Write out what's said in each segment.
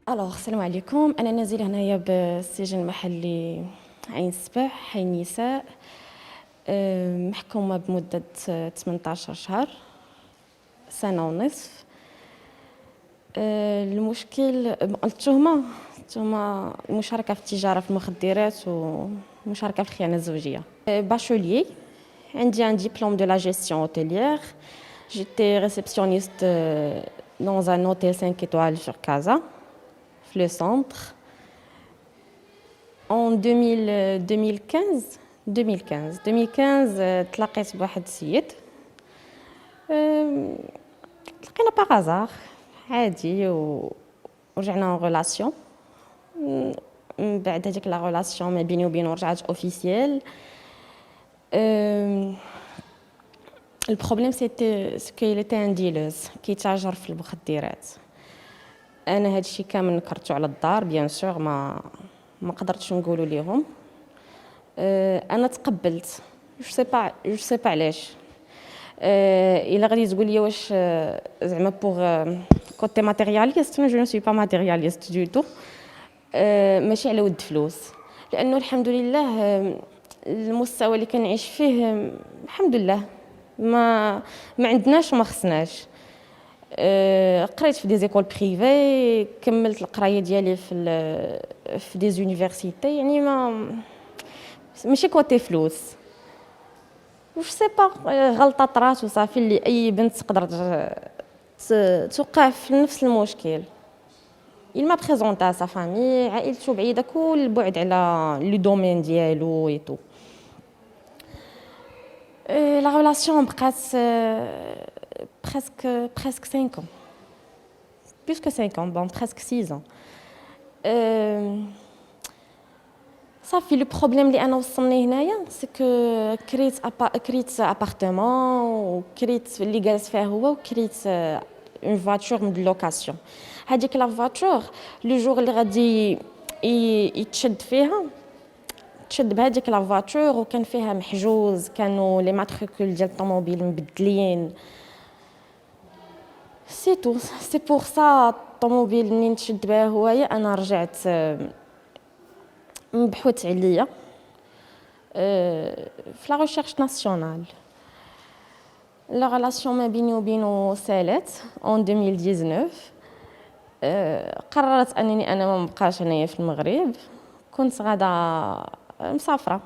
السلام عليكم. انا نازله هنايا بالسجن المحلي عين السبع حي النساء. محكومه بمده 18 شهر، سنه ونصف. المشكل التهمه المشاركه في التجاره في المخدرات ومشاركه في الخيانه الزوجيه. باشوليي، عندي un diplôme de la gestion hôtelière. J'étais réceptionniste dans un hôtel 5 étoiles sur Casa, le centre. En 2015 تلاقيت بواحد السيد. تلاقينا باغازار عادي ورجعنا اون ريلاسيون. من بعد هذيك لا ريلاسيون ما بيني وبينه رجعت اوفيسيال. البروبليم سيتي سكو était un dealeuse كيتاجر في المخدرات. انا هادشي كامل نكرتو على الدار بيان سور، ما قدرتش نقولوا ليهم. انا تقبلت، جو سي با علاش. الا غادي تقول لي واش زعما بوغ كوتي ماتيرياليست، جو نو سوي با ماتيرياليست دو تو. ماشي على ود فلوس، لانه الحمد لله المستوى اللي كنعيش فيه الحمد لله ما عندناش وما خصناش. قريت في دي زيكول بريفي، كملت القرايه ديالي في دي زونيفرسيتي، يعني ماشي كوتي فلوس. واش سي با غلطه طرات وصافي، اللي اي بنت تقدر توقع في نفس المشكل. il m'a présenté à sa famille، عائلته بعيده كل البعد على لو دومين ديالو اي تو. لا ريلاسيون بقات presque 5 ans، plus que 5 ans، bon presque 6 ans. صافي لو بروبليم اللي انا وصلني هنايا سكو كريت ابارتمون، وكريت اللي جالس فيها هو، وكريت اون فواتور من لوكاسيون. هذيك لا فواتور لو جور اللي غادي يتشد فيها، تشد بهذيك لا فواتور، وكان فيها محجوز، كانوا لي ماتريكول ديال الطوموبيل مبدلين. سي تو، سي بور سا الطوموبيل منين تشد بها هوايا انا رجعت نبحث عليا في لا ريشيرش ناسيونال. لا ريلاسيون ما بيني وبينه سالات اون 2019. قررت انني انا ما نبقاش هنايا في المغرب، كنت غادا مسافره،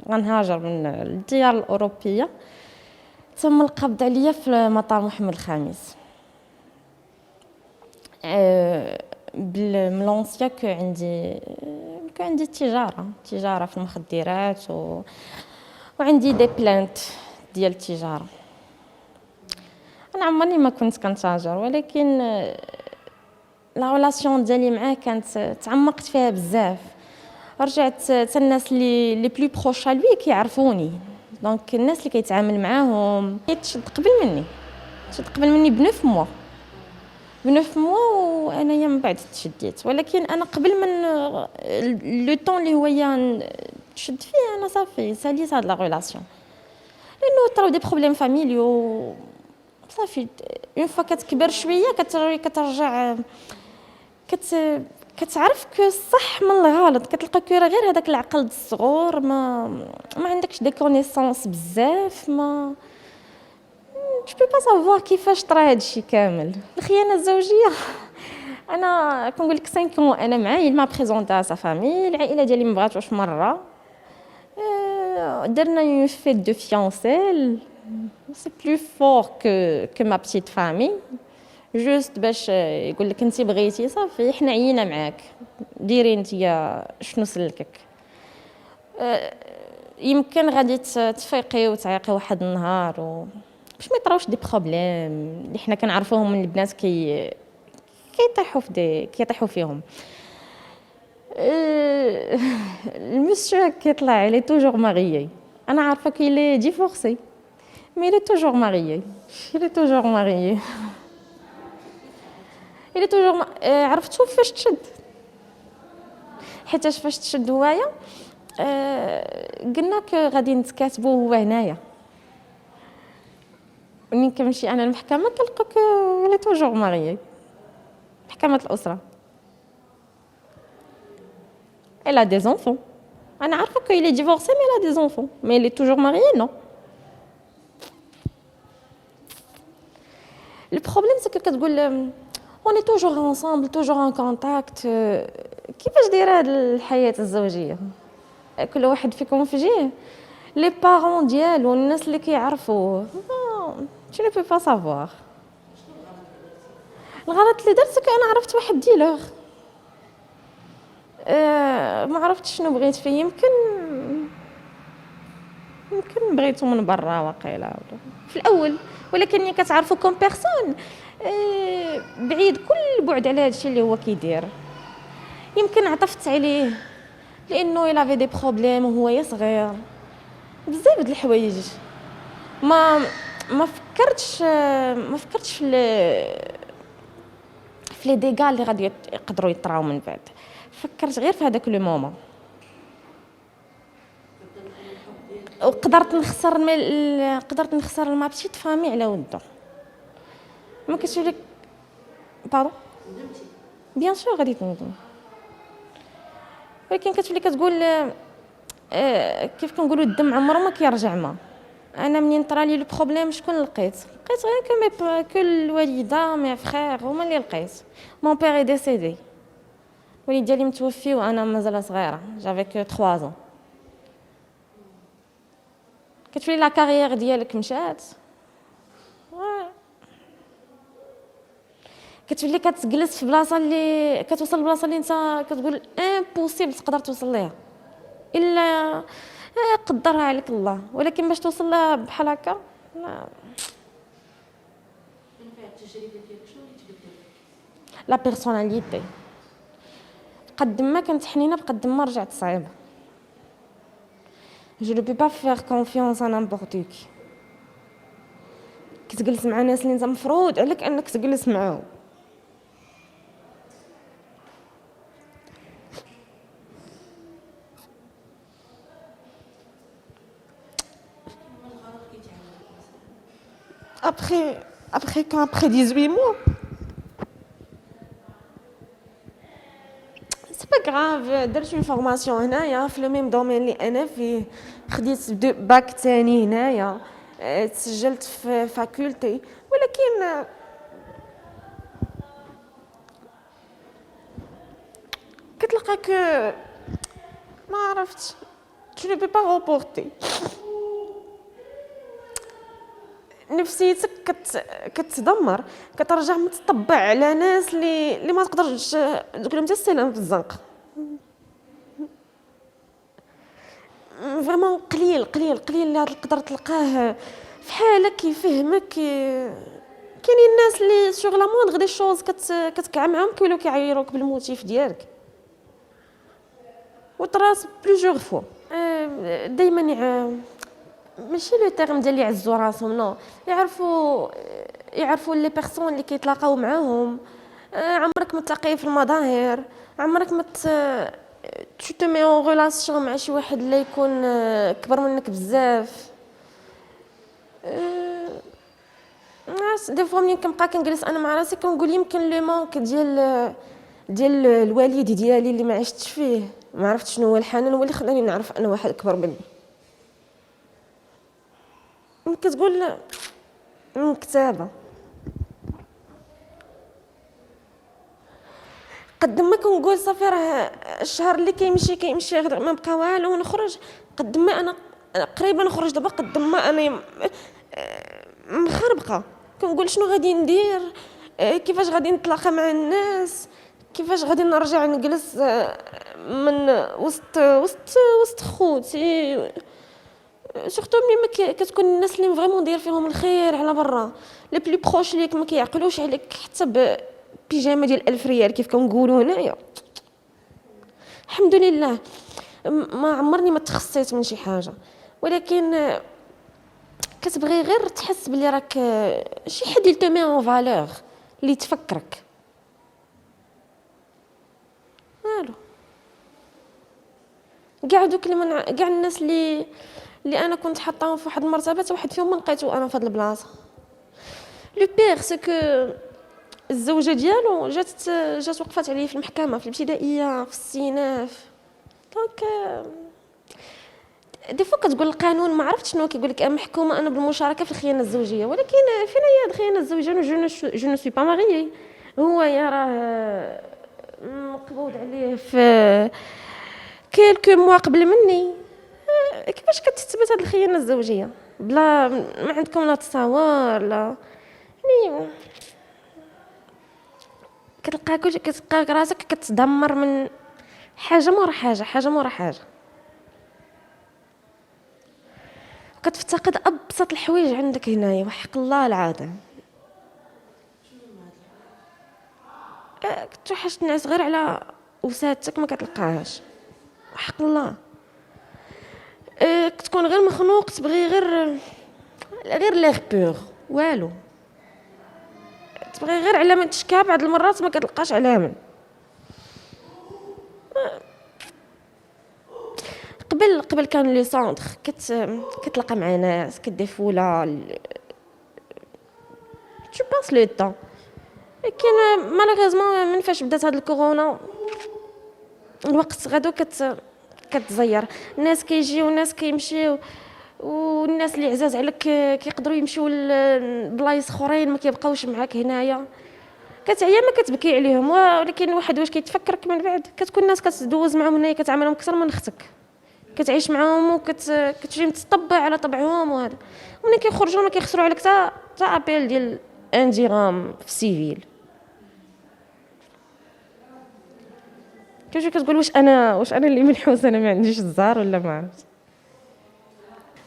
غنهاجر من الديار الاوروبيه. تم القبض عليا في مطار محمد الخامس. بالملونسيا كان عندي تجاره في المخدرات وعندي دي بلانت ديال التجاره. انا عمرني ما كنت كنتاجر، ولكن لا ريلاسيون ديالي معاه كانت تعمقت فيها بزاف. رجعت حتى الناس اللي بلو بروش لوي كيعرفوني، دونك الناس اللي كيتعامل معاهم تشد قبل مني بنوف موا وانايا من بعد تشديت. ولكن انا قبل من لو طون اللي هو تشد فيه انا صافي ساليت هاد لا ريلاسيون، لانه طراو دي بروبليم فاميليو. صافي اون فوا كتكبر شويه كترجع كتعرف كو الصح من الغلط، كتلقى كو غير هذاك العقل الصغور، ما عندكش دي كونيسونس بزاف، ما جو بي با سافوار كيفاش طرا هادشي كامل. الخيانه الزوجيه انا كنقول لك 5 انا معاه، il m'a présenté à sa famille. العائله ديالي ما بغاتوش مره. درنا une fête de fiançailles، c'est plus fort que ma petite famille. جوست باش يقول لك انت بغيتي صافي حنا عينا معاك، ديري نتيا شنو سلكك. يمكن غادي تفيقي وتعيقي واحد النهار باش ما يطراوش دي بروبليم اللي حنا كنعرفوهم من البنات كيطيحوا فيهم. المسيو كيطلع عليه توجور ماريي، انا عارفه كي لي ديفورسي مي لي توجور ماريي، اللي توجور عرفتو فاش تشد، حيتاش فاش تشد هوايا قلنا غادي نتكاتبوا هو هنايا. منين كنمشي انا للمحكمه كنلقاك اللي توجور ماريي، حكمت الاسره. Elle a des enfants. انا عارفه qu'il est divorcé mais elle a des enfants mais il est toujours marié non. Le problème c'est que كتقول on est toujours ensemble toujours en contact. كيفاش دايره هاد الحياه الزوجيه؟ كل واحد فيكم في جهه لي بارون ديالو الناس اللي كيعرفوه tu ne peux pas savoir. الغلط اللي درت انا عرفت واحد ديلوغ ما عرفتش شنو بغيت فيه. يمكن بغيتو من برا واقيلا في الاول ولكن ملي كتعرفوا كوم بيرسون بعيد كل بعد على هادشي اللي هو كيدير. يمكن عطفت عليه لانه الا في دي بروبليم وهو صغير بزاف د الحوايج. ما فكرتش في لي ديغا اللي غادي يقدروا يطراو من بعد. فكرت غير في هذاك لو مومون. وقدرت نخسر ما بشيت فامي على ودو. ما كتقول لك بارو بيان سور غادي تندم ولكن كتولي كتقول كيف كنقولوا الدم عمره ما كيرجع. ما انا منين طرالي لو بروبليم شكون لقيت غير كو الوالده مي فخير هما اللي لقيت. مون بير اي ديسيدي والد ديالي متوفي وانا مازال صغيره جافي كو 3 ans. كتولي لا كارير ديالك مشات كتولي كتجلس في بلاصه اللي كتوصل لبلاصه اللي انت كتقول امبوسيبل تقدر توصل ليها الا قدرها عليك الله. ولكن باش توصل لها بحال هكا لا بيرسوناليتي. قد ما كنت حنينه بقد ما رجعت صعيبه. je ne peux pas faire confiance à n'importe qui. كتجلس مع ناس اللي انت مفروض عليك انك تجلس معاهم. après 18 mois c'est pas grave. درت une formation هنايا في لو ميم دومين اللي انا فيه. خديت باك ثاني هنايا تسجلت في فاكولتي ولكن كتلقاك ما عرفتش tu ne peux pas reporter. نفسيتك كتدمر كترجع متطبع على ناس اللي ما تقدرش تقول لهم حتى السلام في الزنقه. فريمون قليل اللي تقدر تلقاه في حالك يفهمك. كاينين الناس اللي شغل مون غدي شوز كتكع معاهم كيولوا كيعيروك بالموتيف ديالك وطراس بليزيور فوا. دائما ماشي لو تيرم ديال يعزوا راسهم نو يعرفوا لي بيرسون اللي كيتلاقاو معاهم. عمرك متلاقي في المظاهر عمرك tu te mets en relation مع شي واحد اللي يكون كبر منك بزاف. دي فوا ملي كنبقى كنجلس انا مع راسي كنقول يمكن لو مونك ديال الوالد ديالي اللي ما عشتش فيه ما عرفت شنو هو الحنان هو اللي خلاني نعرف انا واحد اكبر مني. كتقول من كتابه قد ما كنقول صافي راه الشهر اللي كيمشي غير ما بقى والو نخرج. قد ما انا قريبه نخرج دابا قد ما انا مخربقه كنقول شنو غادي ندير كيفاش غادي نتلاقى مع الناس كيفاش غادي نرجع نجلس من وسط خوتي سورتو ملي كتكون الناس اللي فريمون داير فيهم الخير على برا لي بلي بروش ليك ما كيعقلوش عليك حتى بيجامه ديال 1000 ريال كيف كنقولوا هنايا. الحمد لله ما عمرني ما تخصيت من شي حاجه ولكن كتبغي غير تحس بلي راك شي حد اللي تمي اون فالور اللي تفكرك والو. كاع دوك كاع الناس اللي انا كنت حاطاهم في واحد المرتبه واحد فيهم ما لقيتو انا في هاد البلاصه. لو بيغ سكو الزوجه ديالو جات وقفات عليه في المحكمه في الابتدائيه في السيناف. دونك دي فوا كتقول القانون ما عرفتش شنو كيقول لك محكومه انا بالمشاركه في الخيانه الزوجيه، ولكن فين هي الخيانه الزوجيه؟ جو نو سوي با ماريي. هو يا راه مقبوض عليه في كيلكو موا قبل مني. كيفاش كتثبت هاد الخيانه الزوجيه بلا ما عندكم لا تصاور لا يعني؟ كتلقاك راسك كتدمر من حاجه مورا حاجه، حاجه مورا حاجه، كتفتقد ابسط الحوايج عندك هنايا. وحق الله العظيم كتوحش الناس غير على وسادتك ما كتلقاهاش. وحق الله كتكون غير مخنوق تبغي غير ليغ بور والو، تبغي غير علامه تشكا. بعض المرات ما كتلقاش علامه. قبل كان لي سونتر كتلقى مع ناس كديفولا tu passes le temps. لكن مالوغيزمون من فاش بدات هاد الكورونا الوقت غادو كتزير. الناس كيجيو والناس كيمشيو، والناس اللي عزاز عليك كيقدروا يمشيو لبلايص اخرين ما كيبقاوش معاك هنايا. كتعيا ما كتبكي عليهم، ولكن واحد واش كيتفكرك من بعد. كتكون الناس كتدوز معاهم هنايا كتعاملهم اكثر من اختك، كتعيش معاهم وكتجي متطبع على طبعهم وهذا. ملي كيخرجوا ما كيخسروا عليك تا ابيل ديال ان درهم في سيفيل. كتقول واش انا اللي منحوس، انا ما عنديش الزهر ولا ما عرفت.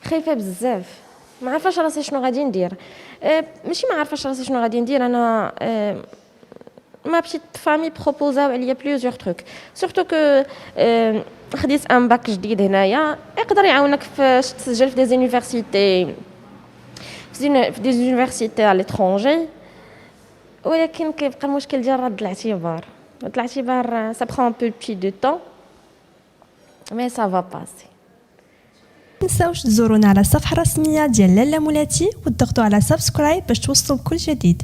خايفه بزاف، ما عارفاش راسي شنو غادي ندير. ماشي ما عارفاش راسي شنو غادي ندير. انا ما بيتيت فامي بروبوزاو عليا بليزيور تروك، سورتو كو خديت ان باك جديد هنايا يقدر يعاونك فاش تسجل في دي زونيفرسيتي في دي زونيفرسيتي على لترونجي. ولكن كيبقى المشكل ديال رد الاعتبار. رد الاعتبار سا برون بو بتي دو طون مي سا فا باسي. متنساوش تزورونا على الصفحة الرسمية ديال لالا مولاتي وتضغطوا على سبسكرايب باش توصلوا بكل جديد.